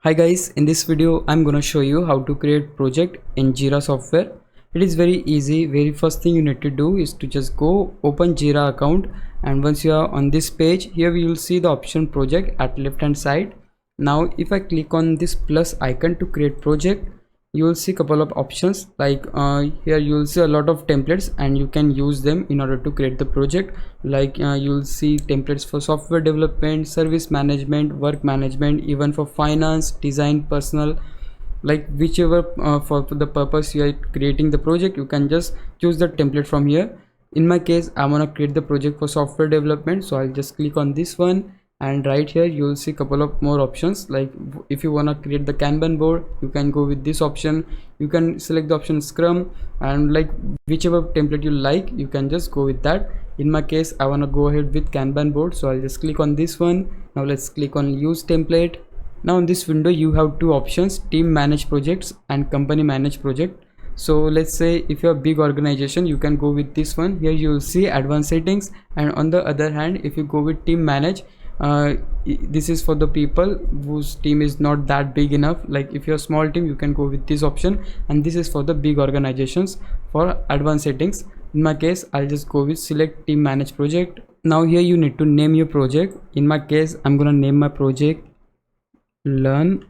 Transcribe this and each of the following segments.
Hi guys, in this video I'm gonna show you how to create project in Jira Software. It is very easy. Very first thing you need to do is to just go open Jira account, and once you are on this page, here you will see the option project at left hand side. Now if I click on this plus icon to create project, you will see a couple of options like here you will see a lot of templates and you can use them in order to create the project. Like you will see templates for software development, service management, work management, even for finance, design, personal, like whichever for the purpose you are creating the project, you can just choose the template from here. In my case, I want to create the project for software development, so I'll just click on this one, and right here you will see a couple of more options. Like if you want to create the Kanban board, you can go with this option. You can select the option Scrum, and like whichever template you like, you can just go with that. In my case, I want to go ahead with Kanban board, so I'll just click on this one. Now let's click on use template. Now in this window you have two options: team manage projects and company manage project. So let's say if you're a big organization, you can go with this one. Here you will see advanced settings, and on the other hand, if you go with team manage, this is for the people whose team is not that big enough. Like if you're a small team, you can go with this option, and this is for the big organizations for advanced settings. In my case, I'll just go with select team manage project. Now here you need to name your project. In my case, I'm gonna name my project LearnLite,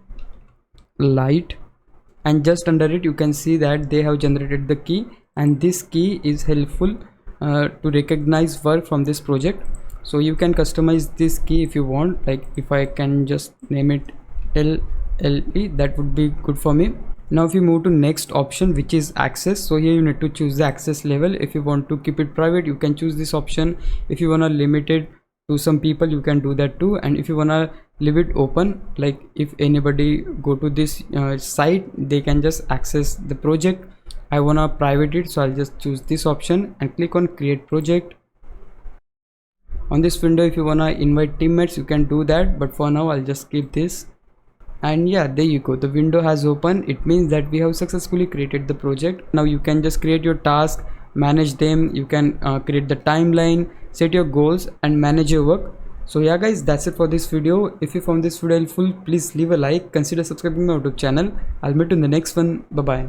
and just under it you can see that they have generated the key, and this key is helpful to recognize work from this project. So you can customize this key if you want. Like if I can just name it LLE, that would be good for me. Now if you move to next option, which is access, so here you need to choose the access level. If you want to keep it private, you can choose this option. If you want to limit it to some people, you can do that too. And if you want to leave it open, like if anybody go to this site, they can just access the project. I want to private it, so I'll just choose this option and click on create project. On this window, if you want to invite teammates, you can do that, but for now I'll just keep this. And yeah, there you go, the window has opened. It means that we have successfully created the project. Now you can just create your task, manage them. You can create the timeline, set your goals, and manage your work. So yeah guys, that's it for this video. If you found this video helpful, please leave a like, consider subscribing my YouTube channel. I'll meet you in the next one. Bye bye.